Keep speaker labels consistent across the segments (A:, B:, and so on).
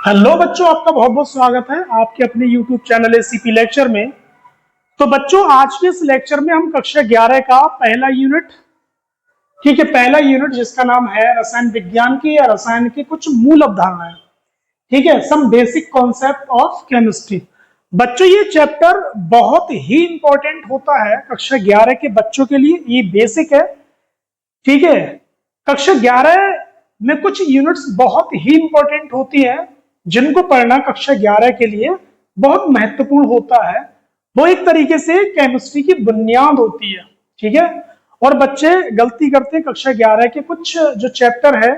A: Hello बच्चों, आपका बहुत बहुत स्वागत है आपके अपने YouTube चैनल एसीपी लेक्चर में। तो बच्चों, आज के इस लेक्चर में हम कक्षा 11 का पहला यूनिट, ठीक है, पहला यूनिट जिसका नाम है रसायन विज्ञान की या रसायन की कुछ मूल अवधारणाएं, ठीक है, some basic concept of chemistry. बच्चों, ये चैप्टर बहुत ही इंपॉर्टेंट होता है कक्षा 11 के बच्चों के लिए। ये बेसिक है, ठीक है। कक्षा 11 में कुछ यूनिट्स बहुत ही इंपॉर्टेंट होती है जिनको पढ़ना कक्षा 11 के लिए बहुत महत्वपूर्ण होता है। वो एक तरीके से केमिस्ट्री की बुनियाद होती है, ठीक है। और बच्चे गलती करते हैं कक्षा 11 के कुछ जो चैप्टर है,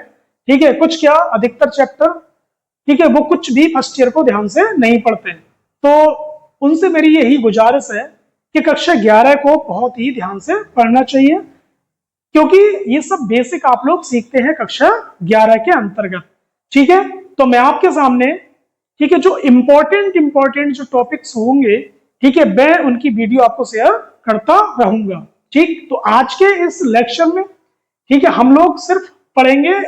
A: ठीक है, कुछ क्या अधिकतर चैप्टर, ठीक है, वो कुछ भी फर्स्ट ईयर को ध्यान से नहीं पढ़ते। तो उनसे मेरी यही गुजारिश है कि कक्षा 11 को बहुत ही ध्यान से पढ़ना चाहिए, क्योंकि ये सब बेसिक आप लोग सीखते हैं कक्षा 11 के अंतर्गत, ठीक है। तो मैं आपके सामने, ठीक है, जो इंपॉर्टेंट जो टॉपिक्स होंगे, ठीक है, मैं उनकी वीडियो आपको शेयर करता रहूंगा, ठीक। तो आज के इस लेक्चर में, ठीक है, हम लोग सिर्फ पढ़ेंगे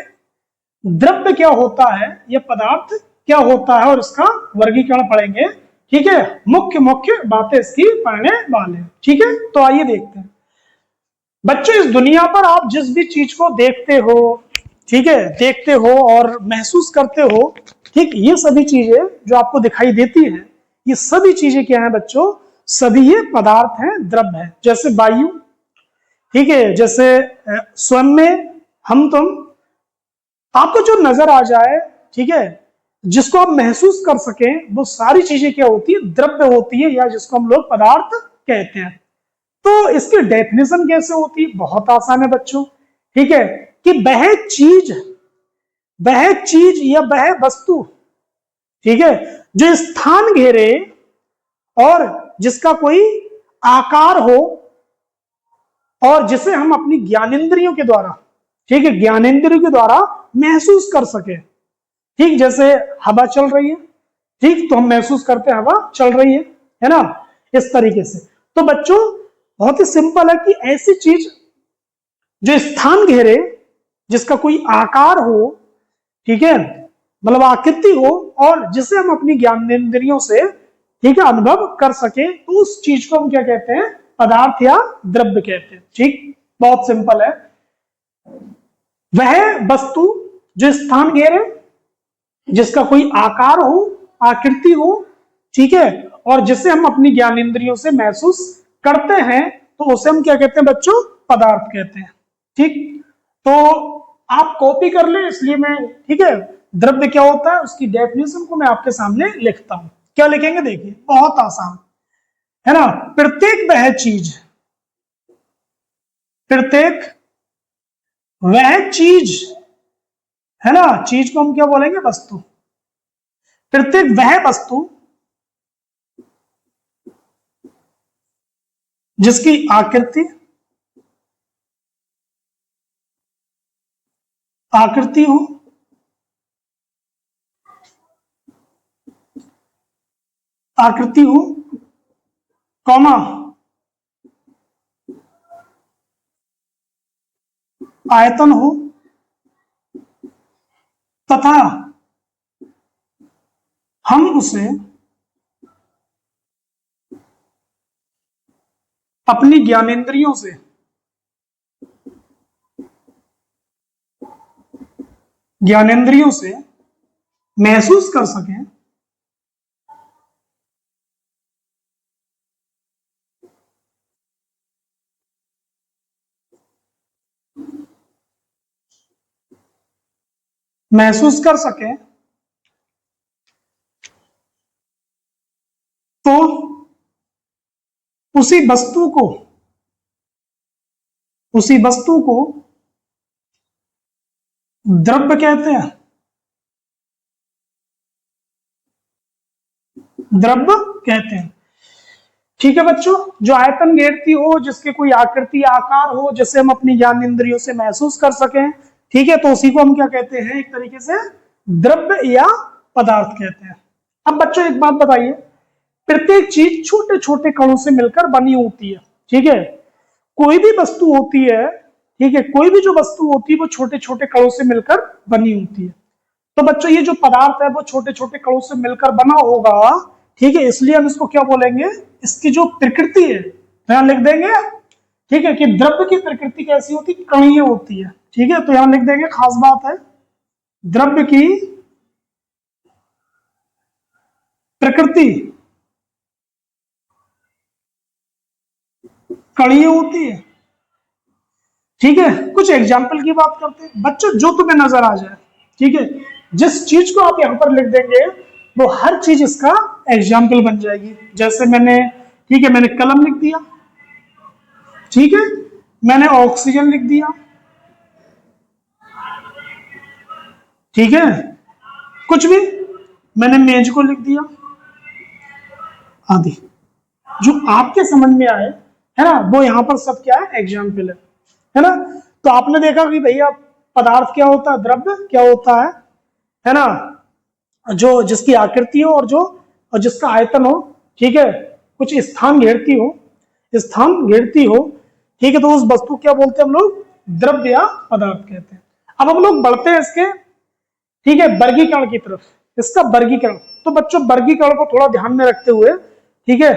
A: द्रव्य क्या होता है या पदार्थ क्या होता है और इसका वर्गीकरण पढ़ेंगे, ठीक है। मुख्य मुख्य बातें इसकी पढ़ने वाले, ठीक है। तो आइए देखते हैं बच्चों, इस दुनिया पर आप जिस भी चीज को देखते हो, ठीक है, देखते हो और महसूस करते हो, ठीक, ये सभी चीजें जो आपको दिखाई देती है, ये सभी चीजें क्या है बच्चों? सभी ये पदार्थ हैं, द्रव्य है। जैसे वायु, ठीक है, जैसे स्वयं में हम तुम, आपको जो नजर आ जाए, ठीक है, जिसको आप महसूस कर सकें, वो सारी चीजें क्या होती है? द्रव्य होती है, या जिसको हम लोग पदार्थ कहते हैं। तो इसकी डेफिनेशन कैसे होती है? बहुत आसान है बच्चों, ठीक है, कि वह चीज या वह वस्तु, ठीक है, जो स्थान घेरे और जिसका कोई आकार हो और जिसे हम अपनी ज्ञानेंद्रियों के द्वारा, ठीक है, ज्ञानेंद्रियों के द्वारा महसूस कर सके, ठीक। जैसे हवा चल रही है, ठीक, तो हम महसूस करते हैं हवा चल रही है ना, इस तरीके से। तो बच्चों, बहुत ही सिंपल है कि ऐसी चीज जो स्थान घेरे, जिसका कोई आकार हो, ठीक है, मतलब आकृति हो, और जिसे हम अपनी ज्ञानेंद्रियों से, ठीक है, अनुभव कर सके, तो उस चीज को हम क्या कहते हैं? पदार्थ या द्रव्य कहते हैं, ठीक। बहुत सिंपल है। वह वस्तु जो स्थान घेरे, जिसका कोई आकार हो, आकृति हो, ठीक है, और जिसे हम अपनी ज्ञानेंद्रियों से महसूस करते हैं, तो उसे हम क्या कहते हैं बच्चों? पदार्थ कहते हैं, ठीक। तो आप कॉपी कर ले, इसलिए मैं, ठीक है, द्रव्य क्या होता है उसकी डेफिनेशन को मैं आपके सामने लिखता हूं। क्या लिखेंगे? देखिए, बहुत आसान है ना। प्रत्येक वह चीज है ना, चीज को हम क्या बोलेंगे? वस्तु। प्रत्येक वह वस्तु जिसकी आकृति हो, कॉमा आयतन हो, तथा हम उसे अपनी ज्ञानेंद्रियों से महसूस कर सकें, तो उसी वस्तु को द्रव्य कहते हैं। ठीक है बच्चों, जो आयतन घेरती हो, जिसके कोई आकृति आकार हो, जिसे हम अपनी ज्ञान इंद्रियों से महसूस कर सकें, ठीक है, तो उसी को हम क्या कहते हैं? एक तरीके से द्रव्य या पदार्थ कहते हैं। अब बच्चों एक बात बताइए, प्रत्येक चीज छोटे छोटे कणों से मिलकर बनी होती है, ठीक है। कोई भी वस्तु होती है, ठीक है, कोई भी जो वस्तु होती है वो छोटे छोटे कणों से मिलकर बनी होती है। तो बच्चों ये जो पदार्थ है वो छोटे छोटे कणों से मिलकर बना होगा, ठीक है, इसलिए हम इसको क्या बोलेंगे, इसकी जो प्रकृति है तो यहां लिख देंगे, ठीक है, कि द्रव्य की प्रकृति कैसी होती है, कणीय होती है, ठीक है, तो यहां लिख देंगे, खास बात है, द्रव्य की प्रकृति कणीय होती है, ठीक है। कुछ एग्जाम्पल की बात करते हैं बच्चों, जो तुम्हें नजर आ जाए, ठीक है, जिस चीज को आप यहां पर लिख देंगे वो हर चीज इसका एग्जाम्पल बन जाएगी। जैसे मैंने, ठीक है, मैंने कलम लिख दिया, ठीक है, मैंने ऑक्सीजन लिख दिया, ठीक है, कुछ भी, मैंने मेज को लिख दिया आदि, जो आपके समझ में आए, है ना, वो यहां पर सब क्या है, एग्जाम्पल है ना। तो आपने देखा कि भैया पदार्थ क्या होता है, द्रव्य क्या होता है ना, जो जिसकी आकृति हो और जिसका आयतन हो, ठीक है, कुछ स्थान घेरती हो, ठीक है, तो उस वस्तु क्या बोलते हैं हम लोग, द्रव्य या पदार्थ कहते हैं। अब हम लोग बढ़ते हैं इसके, ठीक है, वर्गीकरण की तरफ, इसका वर्गीकरण। तो बच्चों वर्गीकरण को थोड़ा ध्यान में रखते हुए, ठीक है,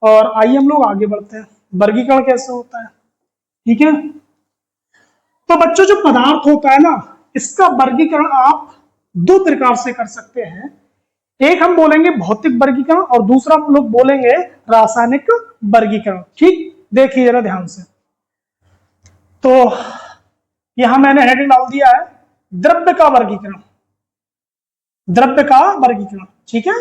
A: और आइए हम लोग आगे बढ़ते हैं, वर्गीकरण कैसे होता है, ठीक है। तो बच्चों जो पदार्थ होता है ना, इसका वर्गीकरण आप दो प्रकार से कर सकते हैं। एक हम बोलेंगे भौतिक वर्गीकरण और दूसरा हम लोग बोलेंगे रासायनिक वर्गीकरण। ठीक, देखिए जरा ध्यान से। तो यहां मैंने हेडिंग डाल दिया है द्रव्य का वर्गीकरण, द्रव्य का वर्गीकरण, ठीक है।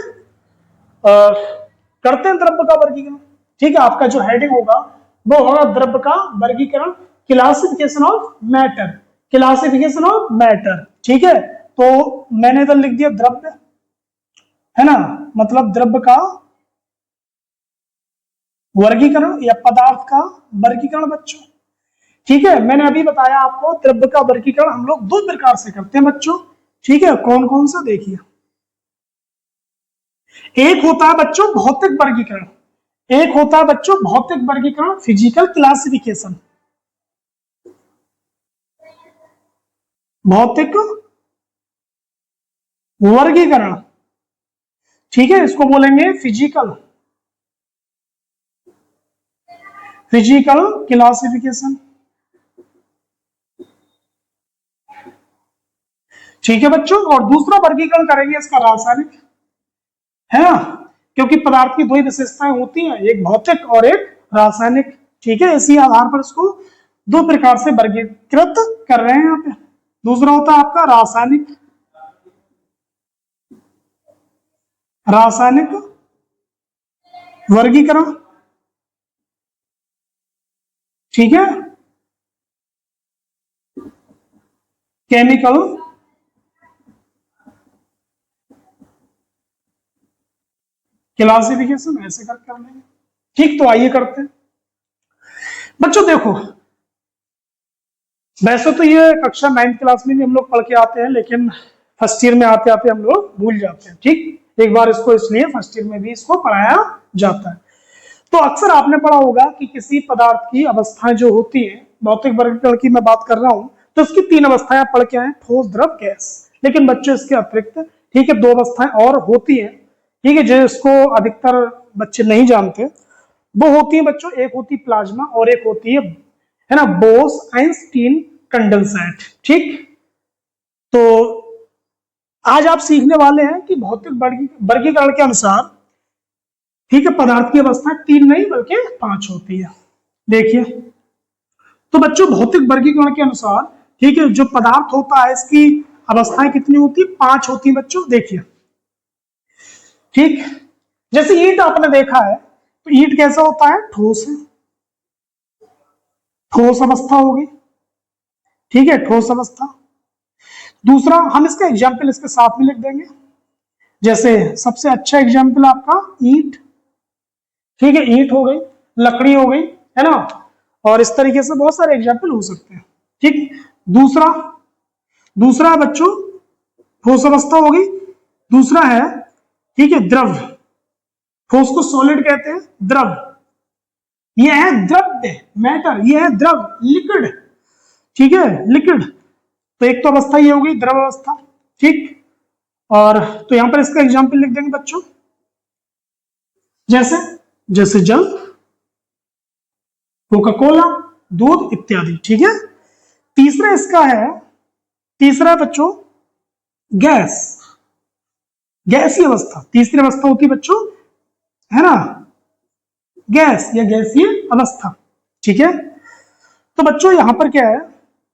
A: करते हैं द्रव्य का वर्गीकरण, ठीक है। आपका जो हेडिंग होगा वो होगा द्रव्य का वर्गीकरण, classification of matter, classification of matter, ठीक है। तो मैंने इधर लिख दिया द्रव्य, है ना, मतलब द्रव्य का वर्गीकरण या पदार्थ का वर्गीकरण बच्चों, ठीक है। मैंने अभी बताया आपको द्रव्य का वर्गीकरण हम लोग दो प्रकार से करते हैं बच्चों, ठीक है। कौन कौन सा देखिए, एक होता है बच्चों भौतिक वर्गीकरण, एक होता है बच्चों भौतिक वर्गीकरण, फिजिकल क्लासिफिकेशन, भौतिक वर्गीकरण, ठीक है, इसको बोलेंगे फिजिकल, फिजिकल क्लासिफिकेशन, ठीक है बच्चों। और दूसरा वर्गीकरण करेंगे इसका रासायनिक, है ना, क्योंकि पदार्थ की दो ही विशेषताएं होती हैं, एक भौतिक और एक रासायनिक, ठीक है। इसी आधार पर इसको दो प्रकार से वर्गीकृत कर रहे हैं यहाँ पे। दूसरा होता है आपका रासायनिक, रासायनिक वर्गीकरण, ठीक है, केमिकल क्लासिफिकेशन, ऐसे कर लेंगे, ठीक। तो आइए करते हैं बच्चों। देखो वैसे तो ये कक्षा 9th क्लास में भी हम लोग पढ़ के आते हैं, लेकिन फर्स्ट ईयर में आते आते हम लोग भूल जाते हैं, ठीक। एक बार इसको इसलिए फर्स्ट ईयर में भी इसको पढ़ाया जाता है। तो अक्सर आपने पढ़ा होगा कि किसी पदार्थ की अवस्थाएं जो होती है, भौतिक वर्गीकरण की मैं बात कर रहा हूं, तो इसकी तीन अवस्थाएं पढ़ के आए, ठोस, द्रव, गैस। लेकिन बच्चों इसके अतिरिक्त, ठीक है, दो अवस्थाएं और होती है, ठीक है, जिसको अधिकतर बच्चे नहीं जानते। वो होती है बच्चों, एक होती प्लाज्मा और एक होती है ना, बोस-आइंस्टीन कंडेंसेट, ठीक। तो आज आप सीखने वाले हैं कि भौतिक वर्गीकरण के अनुसार, ठीक है, पदार्थ की अवस्था तीन नहीं बल्कि 5 होती है। देखिए तो बच्चों भौतिक वर्गीकरण के अनुसार, ठीक है, जो पदार्थ होता है इसकी अवस्थाएं कितनी होती है, 5 होती है बच्चों। देखिए, ठीक, जैसे ईंट आपने देखा है, तो ईंट कैसा होता है, ठोस है, ठोस अवस्था होगी, ठीक है, ठोस अवस्था। दूसरा हम इसका एग्जाम्पल इसके साथ में लिख देंगे, जैसे सबसे अच्छा एग्जाम्पल आपका ईंट, ठीक है, ईंट हो गई, लकड़ी हो गई, है ना, और इस तरीके से बहुत सारे एग्जाम्पल हो सकते हैं, ठीक। दूसरा दूसरा बच्चों ठोस अवस्था होगी। दूसरा है, ठीक है, द्रव, ठोस को सॉलिड कहते हैं, द्रव यह है द्रव्य, मैटर, यह है द्रव, लिक्विड, ठीक है, लिक्विड। तो एक तो अवस्था ये होगी द्रव अवस्था, ठीक। और तो यहां पर इसका एग्जाम्पल लिख देंगे बच्चों, जैसे जैसे जल, कोका कोला, दूध इत्यादि। ठीक है। तीसरा इसका है, तीसरा बच्चों गैस, गैसीय अवस्था। तीसरी अवस्था होती है बच्चों, है ना, गैस या गैसीय अवस्था। ठीक है। तो बच्चों यहां पर क्या है,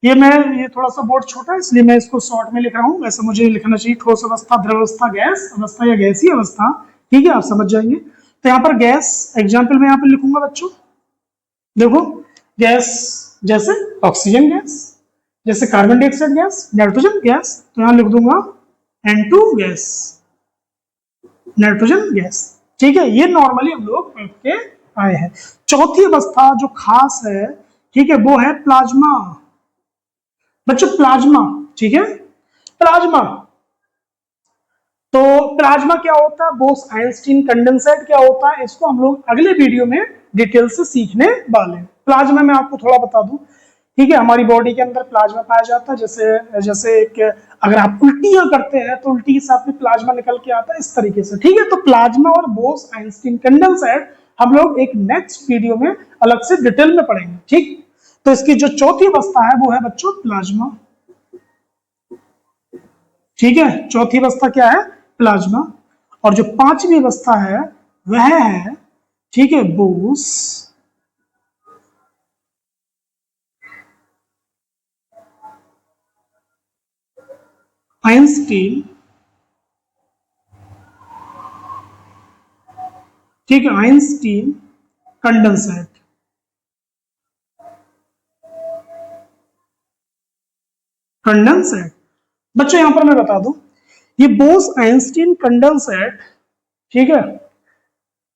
A: ये थोड़ा सा बोर्ड छोटा है इसलिए मैं इसको शॉर्ट में लिख रहा हूं, वैसे मुझे लिखना चाहिए ठोस अवस्था, द्रव अवस्था, गैस अवस्था या गैसीय अवस्था। ठीक है, आप समझ जाएंगे। तो यहाँ पर गैस एग्जाम्पल में यहाँ पर लिखूंगा बच्चों, देखो गैस जैसे ऑक्सीजन गैस, जैसे carbon dioxide gas, nitrogen gas, तो यहां लिख दूंगा N2 गैस, नाइट्रोजन गैस। ठीक है, ये नॉर्मली हम लोग पढ़ के आए हैं। चौथी अवस्था जो खास है, ठीक है, वो है प्लाज्मा। बच्चों प्लाज्मा, ठीक है, प्लाज्मा, तो प्लाज्मा क्या होता है, बोस आइंस्टीन कंडेंसेट क्या होता है, इसको हम लोग अगले वीडियो में डिटेल से सीखने वाले हैं। प्लाज्मा में आपको थोड़ा बता दूं, ठीक है, हमारी बॉडी के अंदर प्लाज्मा पाया जाता है, जैसे जैसे एक अगर आप उल्टियां करते हैं तो उल्टी के साथ में प्लाज्मा निकल के आता है, इस तरीके से। ठीक है, तो प्लाज्मा और बोस आइंस्टीन कंडेंसेट हम लोग एक नेक्स्ट वीडियो में अलग से डिटेल में पढ़ेंगे। ठीक, तो इसकी जो चौथी अवस्था है वो है बच्चों प्लाज्मा। ठीक है, चौथी अवस्था क्या है, प्लाज्मा। और जो पांचवी अवस्था है वह है, ठीक है, बोस आइंस्टीन, ठीक है, आइंस्टीन कंडेंसेट। कंडेंसेट बच्चों यहां पर मैं बता दूं, ये बोस आइंस्टीन कंडेंसेट, ठीक है,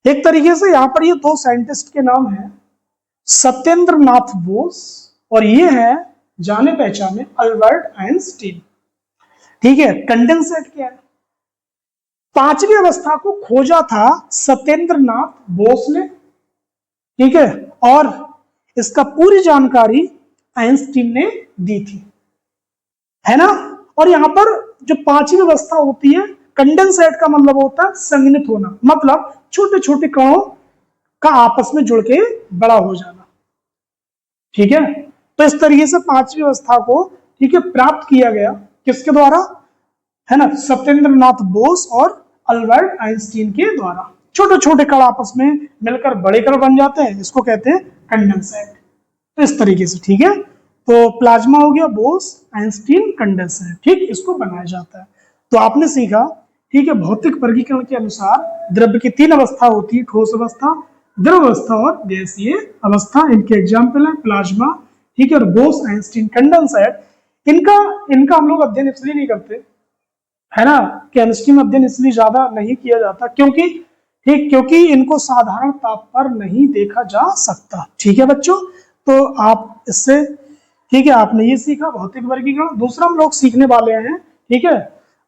A: एक तरीके से यहां पर ये दो साइंटिस्ट के नाम हैं, सत्येंद्र नाथ बोस और ये है जाने पहचाने अल्बर्ट आइंस्टीन। ठीक है, कंडेंसेट क्या है, पांचवी अवस्था को खोजा था सत्येंद्र नाथ बोस ने। ठीक है, और इसका पूरी जानकारी आइंस्टीन ने दी थी, है ना। और यहां पर जो पांचवी अवस्था होती है, कंडेंसेट का मतलब होता है संघनित होना, मतलब छोटे छोटे कणों का आपस में जुड़ के बड़ा हो जाना। ठीक है, तो इस तरीके से पांचवी अवस्था को, ठीक है, प्राप्त किया गया किसके द्वारा, है ना, सत्येंद्र नाथ बोस और अल्बर्ट आइंस्टीन के द्वारा। छोटे छोटे कण आपस में मिलकर बड़े कण बन जाते हैं, इसको कहते हैं कंडेंसेट। तो इस तरीके से, ठीक है, तो प्लाज्मा हो गया बोस आइंस्टीन कंडेंसेट। ठीक, इसको बनाया जाता है। तो आपने सीखा, ठीक है, भौतिक वर्गीकरण के अनुसार द्रव्य की तीन अवस्था होती है, ठोस अवस्था, द्रव अवस्था और गैसीय अवस्था। इनके एग्जाम्पल है प्लाज्मा, ठीक है, और बोस आइंस्टीन कंडेंसेट। इनका इनका हम लोग अध्ययन इसलिए नहीं करते, है ना, केमिस्ट्री में अध्ययन इसलिए ज्यादा नहीं किया जाता क्योंकि, ठीक, क्योंकि इनको साधारण ताप पर नहीं देखा जा सकता। ठीक है बच्चों, तो आप इससे, ठीक है, आपने ये सीखा भौतिक वर्गीकरण। दूसरा हम लोग सीखने वाले हैं, ठीक है,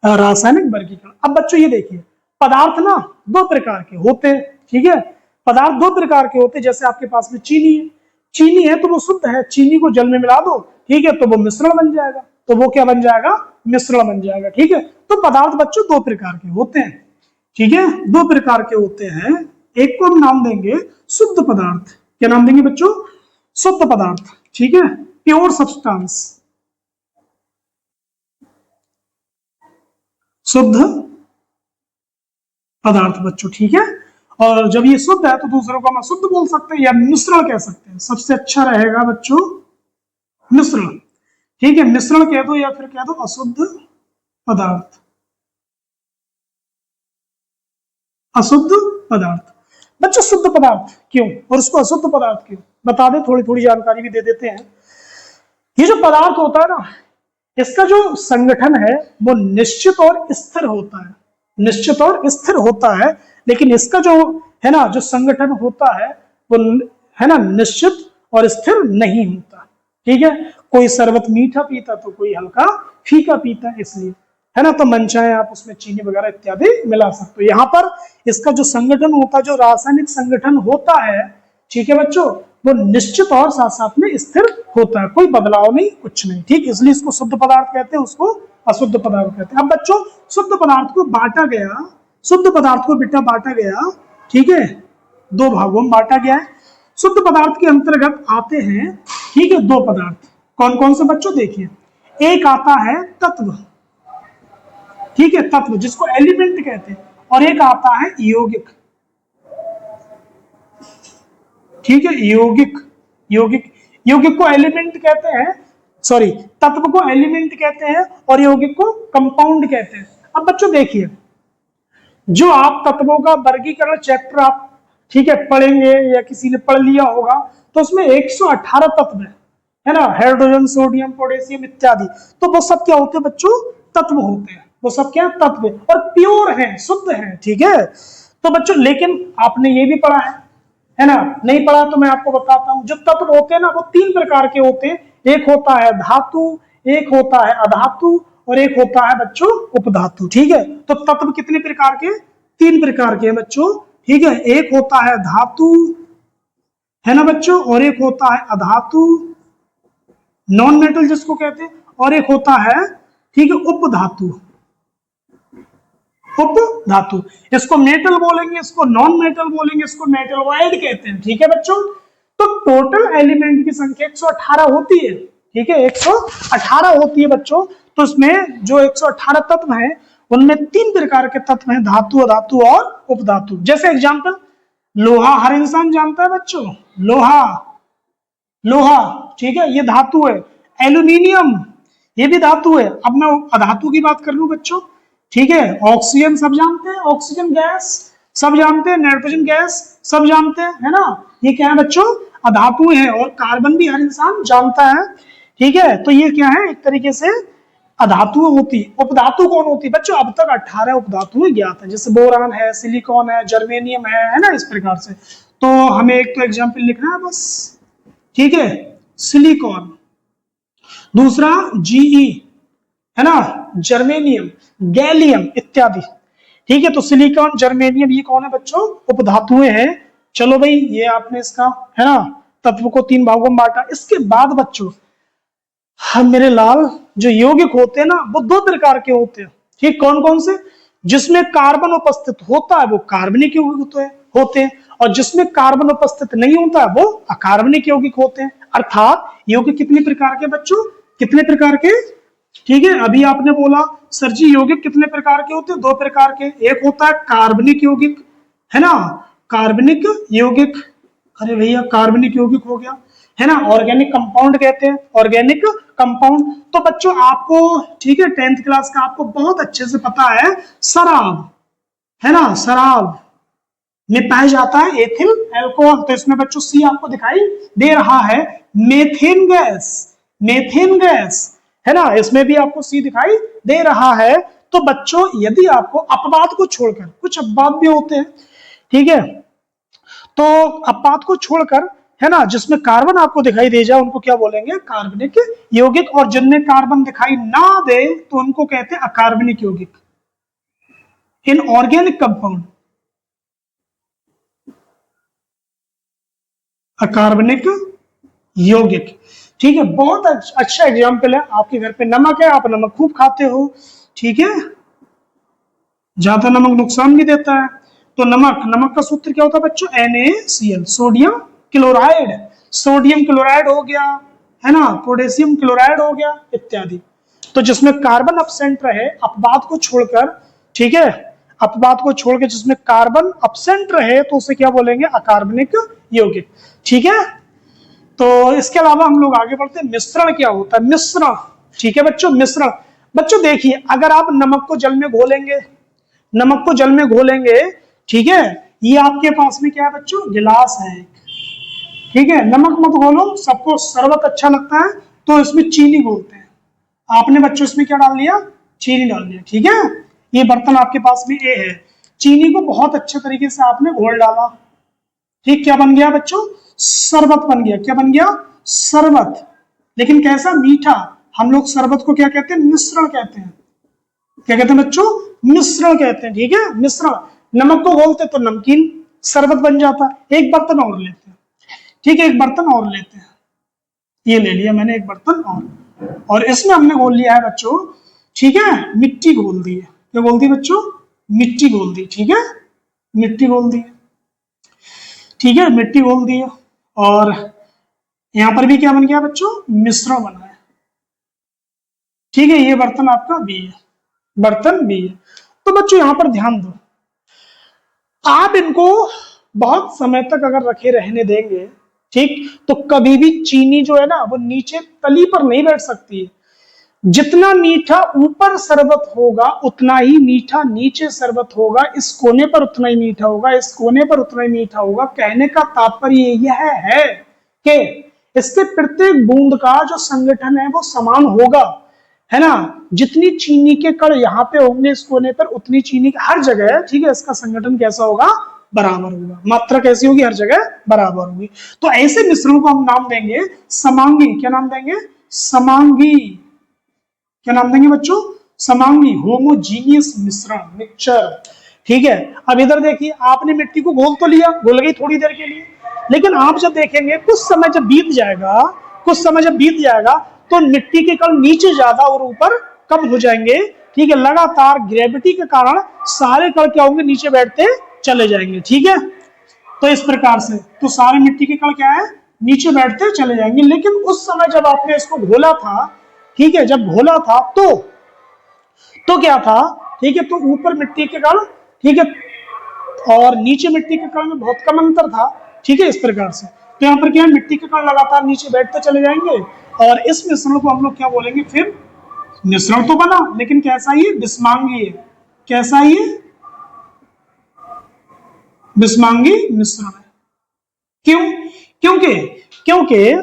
A: रासायनिक वर्गीकरण। अब बच्चों ये देखिए, पदार्थ ना दो प्रकार के होते हैं। ठीक है, पदार्थ दो प्रकार के होते हैं, जैसे आपके पास में चीनी है, चीनी है तो वो शुद्ध है, चीनी को जल में मिला दो, ठीक है, तो वो मिश्रण बन जाएगा, तो वो क्या बन जाएगा, मिश्रण बन जाएगा। ठीक है, तो पदार्थ बच्चों दो प्रकार के होते हैं। ठीक है, दो प्रकार के होते हैं। एक को हम नाम देंगे शुद्ध पदार्थ। क्या नाम देंगे बच्चों, शुद्ध पदार्थ। ठीक है, प्योर सब्सटेंस, शुद्ध पदार्थ बच्चों। ठीक है, और जब ये शुद्ध है तो दूसरों को हम अशुद्ध बोल सकते हैं या मिश्रण कह सकते हैं। सबसे अच्छा रहेगा बच्चों मिश्रण। ठीक है, मिश्रण कह दो या फिर कह दो अशुद्ध पदार्थ, अशुद्ध पदार्थ। बच्चों शुद्ध पदार्थ क्यों और उसको अशुद्ध पदार्थ क्यों, बता दे, थोड़ी थोड़ी जानकारी भी दे देते हैं। ये जो पदार्थ होता है ना, इसका जो संगठन है वो निश्चित और स्थिर होता है, निश्चित और स्थिर होता है। लेकिन इसका जो है ना, जो संगठन होता है वो, है ना, निश्चित और स्थिर नहीं होता। ठीक है, कोई शरबत मीठा पीता तो कोई हल्का फीका पीता है, इसलिए, है ना, तो मन चाहे आप उसमें चीनी वगैरह इत्यादि मिला सकते हो। यहाँ पर इसका जो संगठन होता है, जो रासायनिक संगठन होता है, ठीक है बच्चों, वो निश्चित और साथ साथ में स्थिर होता है, कोई बदलाव नहीं, कुछ नहीं। ठीक, इसलिए इसको शुद्ध पदार्थ कहते हैं, उसको अशुद्ध पदार्थ कहते हैं। अब बच्चों शुद्ध पदार्थ को बांटा गया, शुद्ध पदार्थ को बेटा बांटा गया, ठीक है, दो भागों में बांटा गया है। शुद्ध पदार्थ के अंतर्गत आते हैं, ठीक है, दो पदार्थ। कौन कौन से बच्चों? देखिए, एक आता है तत्व, ठीक है, तत्व जिसको एलिमेंट कहते हैं, और एक आता है यौगिक, ठीक है, यौगिक। यौगिक यौगिक को एलिमेंट कहते हैं, सॉरी, तत्व को एलिमेंट कहते हैं और यौगिक को कंपाउंड कहते हैं। अब बच्चों देखिए, जो आप तत्वों का वर्गीकरण चैप्टर आप, ठीक है, पढ़ेंगे या किसी ने पढ़ लिया होगा, तो उसमें 118 तत्व है ना, हाइड्रोजन, सोडियम, पोटेशियम इत्यादि। तो वो सब क्या होते हैं बच्चों? तत्व होते हैं। वो सब क्या? तत्व, और प्योर हैं, शुद्ध हैं, ठीक है। तो बच्चों लेकिन आपने ये भी पढ़ा है ना? नहीं पढ़ा तो मैं आपको बताता हूं। जो तत्व होते हैं ना, वो तीन प्रकार के होते हैं। एक होता है धातु, एक होता है अधातु, और एक होता है बच्चों उपधातु, ठीक है। तो तत्व कितने प्रकार के? तीन प्रकार के हैं बच्चों, ठीक है। एक होता है धातु, है ना बच्चों, और एक होता है अधातु, नॉन मेटल जिसको कहते हैं, और एक होता है, ठीक है, उपधातु। उपधातु, इसको मेटल बोलेंगे, इसको नॉन मेटल बोलेंगे, इसको मेटलॉइड कहते हैं, ठीक है बच्चों। तो टोटल एलिमेंट की संख्या 118 होती है, ठीक है, 118 होती है बच्चों। तो इसमें जो 118 तत्व हैं, उनमें तीन प्रकार के तत्व हैं, धातु, अधातु और उपधातु। जैसे एग्जांपल, लोहा हर इंसान जानता है बच्चों, लोहा, लोहा, ठीक है, ये धातु है। एल्यूमिनियम, ये भी धातु है। अब मैं अधातु की बात कर लूं बच्चों, ठीक है। ऑक्सीजन सब जानते हैं, ऑक्सीजन गैस सब जानते हैं, नाइट्रोजन गैस सब जानते हैं, है ना। ये क्या है बच्चों? अधातु है। और कार्बन भी हर इंसान जानता है, ठीक है। तो ये क्या है? एक तरीके से अधातु होती। उपधातु कौन होती है बच्चों? अब तक 18 उपधातुएं ज्ञात है, जैसे बोरान है, सिलिकॉन है, जर्मेनियम है ना, इस प्रकार से। तो हमें एक तो एग्जाम्पल लिखना है बस, ठीक है, सिलिकॉन। दूसरा जीई, है ना, जर्मेनियम, गैलियम इत्यादि, ठीक है। तो सिलिकॉन, जर्मेनियम, ये कौन है बच्चों? उपधातुएं हैं। चलो भाई, ये आपने इसका, है ना, तत्व को तीन भागों में बांटा। इसके बाद बच्चों, हम मेरे लाल, जो यौगिक होते हैं ना, वो दो प्रकार के होते हैं, ठीक। कौन कौन से? जिसमें कार्बन उपस्थित होता है वो कार्बनिक यौगिक होते हैं, और जिसमें कार्बन उपस्थित नहीं होता है वो अकार्बनिक यौगिक होते हैं। अर्थात यौगिक कितने प्रकार के बच्चों? कितने प्रकार के? ठीक है। अभी आपने बोला सर जी यौगिक कितने प्रकार के होते हैं? दो प्रकार के। एक होता है कार्बनिक यौगिक, है ना, कार्बनिक यौगिक, अरे भैया कार्बनिक यौगिक हो गया, है ना। ऑर्गेनिक कंपाउंड कहते हैं, ऑर्गेनिक कंपाउंड। तो बच्चों आपको, ठीक है, 10th क्लास का आपको बहुत अच्छे से पता है, शराब, है ना, शराब में पाया जाता है एथिल अल्कोहल। तो इसमें बच्चों सी आपको दिखाई दे रहा है, मेथेन गैस, मेथेन गैस, है ना, इसमें भी आपको सी दिखाई दे रहा है। तो बच्चों यदि आपको अपवाद को छोड़कर, कुछ अपवाद भी होते हैं, ठीक है, तो अपवाद को छोड़कर, है ना, जिसमें कार्बन आपको दिखाई दे जाए उनको क्या बोलेंगे? कार्बनिक यौगिक। और जिनमें कार्बन दिखाई ना दे तो उनको कहते हैं अकार्बनिक यौगिक। इन ऑर्गेनिक कंपाउंड, अकार्बनिक यौगिक, ठीक है। बहुत अच्छा एग्जाम्पल है। आपके घर पे नमक है, आप नमक खूब खाते हो, ठीक है, ज्यादा नमक नुकसान भी देता है। तो नमक, नमक का सूत्र क्या होता है बच्चों? NaCl, sodium chloride, sodium chloride हो गया, है ना, पोटेशियम क्लोराइड हो गया इत्यादि। तो जिसमें कार्बन अपसेंट रहे, अपवाद को छोड़कर, ठीक है, अपवाद को छोड़कर जिसमें कार्बन अपसेंट रहे तो उसे क्या बोलेंगे? अकार्बनिक यौगिक, ठीक है। तो इसके अलावा हम लोग आगे बढ़ते हैं। मिश्रण क्या होता है? मिश्रण, ठीक है बच्चों, मिश्रण। बच्चों देखिए, अगर आप नमक को जल में घोलेंगे, नमक को जल में घोलेंगे, ठीक है, ये आपके पास में क्या है बच्चों? गिलास है, ठीक है। नमक मत घोलो, सबको शरबत अच्छा लगता है तो इसमें चीनी घोलते हैं। आपने बच्चों इसमें क्या डाल दिया? चीनी डाल दिया, ठीक है। ये बर्तन आपके पास में ये है, चीनी को बहुत अच्छे तरीके से आपने घोल डाला, ठीक, क्या बन गया बच्चों? शरबत बन गया। क्या बन गया? शरबत। लेकिन कैसा? मीठा। हम लोग शरबत को क्या कहते हैं? मिश्रण कहते हैं। क्या कहते हैं बच्चों? मिश्रण कहते हैं, ठीक है, मिश्रण। नमक को घोलते तो नमकीन शरबत बन जाता। एक बर्तन और लेते हैं, ठीक है, एक बर्तन और लेते हैं, ये ले लिया मैंने एक बर्तन और इसमें हमने घोल लिया है बच्चों, ठीक है, मिट्टी घोल दी है। क्या घोल दी बच्चों? मिट्टी घोल दी। ठीक है, मिट्टी घोल दी। ठीक है, मिट्टी घोल दी है। और यहां पर भी क्या बन गया बच्चों? मिश्रण बना है। ठीक है, ये बर्तन आपका बी है, बर्तन बी है। तो बच्चों यहां पर ध्यान दो, आप इनको बहुत समय तक अगर रखे रहने देंगे, ठीक, तो कभी भी चीनी जो है ना वो नीचे तली पर नहीं बैठ सकती है। जितना मीठा ऊपर शरबत होगा उतना ही मीठा नीचे शरबत होगा, इस कोने पर उतना ही मीठा होगा, इस कोने पर उतना ही मीठा होगा। कहने का तात्पर्य यह है कि इसके प्रत्येक बूंद का जो संगठन है वो समान होगा, है ना। जितनी चीनी के कण यहाँ पे होंगे इस कोने पर, उतनी चीनी हर जगह, ठीक है, इसका संगठन कैसा होगा? बराबर होगा। मात्रा कैसी होगी? हर जगह बराबर होगी। तो ऐसे मिश्रण को हम नाम देंगे समांगी। क्या नाम देंगे? समांगी। क्या नाम देंगे बच्चों? समांगी, होमोजीनियस मिश्रण, मिक्सचर। ठीक है, अब इधर देखिए, आपने मिट्टी को घोल तो लिया, घुल गई थोड़ी देर के लिए, लेकिन आप जब देखेंगे कुछ समय जब बीत जाएगा, कुछ समय जब बीत जाएगा तो मिट्टी के कण नीचे ज्यादा और ऊपर कम हो जाएंगे। ठीक है, लगातार ग्रेविटी के कारण सारे कण क्या होंगे? नीचे बैठते चले जाएंगे। ठीक है, तो इस प्रकार से तो सारे मिट्टी के कण क्या है? नीचे बैठते चले जाएंगे। लेकिन उस समय जब आपने इसको घोला था, ठीक है, जब घोला था तो क्या था? ठीक है, तो ऊपर मिट्टी के कण, ठीक है, और नीचे मिट्टी के कण में बहुत कम अंतर था। ठीक है, इस प्रकार से तो यहाँ पर क्या है? मिट्टी के कण लगातार नीचे बैठते चले जाएंगे और इस मिश्रण को हम लोग क्या बोलेंगे? फिर मिश्रण तो बना, लेकिन कैसा? ये बिस्मांगी है। कैसा? ये बिस्मांगी मिश्रण है। क्यों? क्योंकि क्योंकि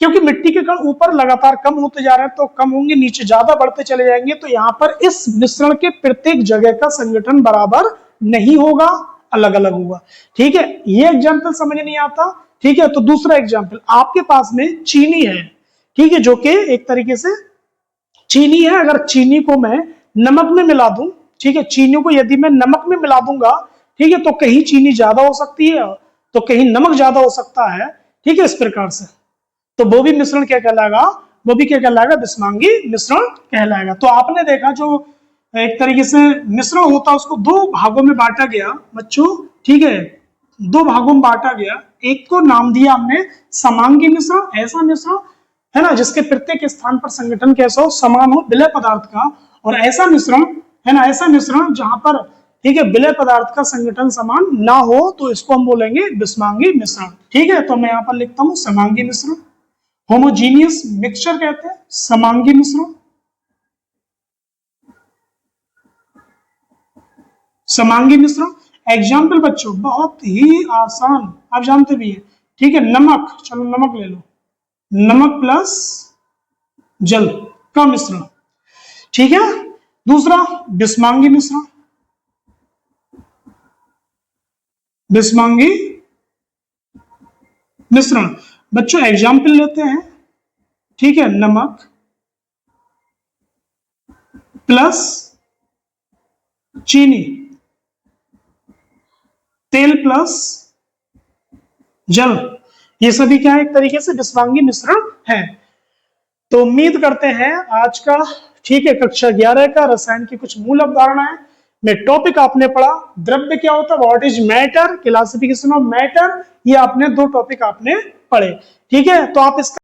A: क्योंकि मिट्टी के कण ऊपर लगातार कम होते जा रहे हैं, तो कम होंगे, नीचे ज्यादा बढ़ते चले जाएंगे, तो यहां पर इस मिश्रण के प्रत्येक जगह का संगठन बराबर नहीं होगा, अलग अलग होगा। ठीक है, ये एग्जाम्पल समझ नहीं आता। ठीक है, तो दूसरा एग्जाम्पल, आपके पास में चीनी है, ठीक है, जो कि एक तरीके से चीनी है। अगर चीनी को मैं नमक में मिला दूं, ठीक है, चीनी को यदि मैं नमक में मिला दूंगा, ठीक है, तो कहीं चीनी ज्यादा हो सकती है तो कहीं नमक ज्यादा हो सकता है। ठीक है, इस प्रकार से तो वो भी मिश्रण क्या कहलाएगा? वो भी क्या कहलाएगा? बिस्मांगी मिश्रण कहलाएगा। तो आपने देखा जो एक तरीके से मिश्रण होता है उसको दो भागों में बांटा गया बच्चों। ठीक है, दो भागों में बांटा गया। एक को नाम दिया हमने समांगी मिश्रण, ऐसा मिश्रण है ना जिसके प्रत्येक स्थान पर संगठन कैसा हो? समान हो विलय पदार्थ का। और ऐसा मिश्रण है ना, ऐसा मिश्रण जहां पर, ठीक है, विलय पदार्थ का संगठन समान ना हो, तो इसको हम बोलेंगे बिस्मांगी मिश्रण। ठीक है, तो मैं यहां पर लिखता हूं समांगी मिश्रण। होमोजीनियस मिक्सचर कहते हैं समांगी मिश्रण। समांगी मिश्रण एग्जाम्पल बच्चों बहुत ही आसान, आप जानते भी है। ठीक है, नमक, चलो नमक ले लो, नमक प्लस जल का मिश्रण। ठीक है, दूसरा बिस्मांगी मिश्रण, बिस्मांगी मिश्रण। बच्चों एग्जाम्पल लेते हैं। ठीक है, नमक प्लस चीनी, तेल प्लस जल, ये सभी क्या है? एक तरीके से बिस्मांगी मिश्रण है। तो उम्मीद करते हैं आज का, ठीक है, कक्षा 11 का रसायन की कुछ मूल अवधारणाएं में टॉपिक आपने पढ़ा। द्रव्य क्या होता है? What is matter, classification of matter, ये आपने दो टॉपिक आपने पढ़े। ठीक है, तो आप इसका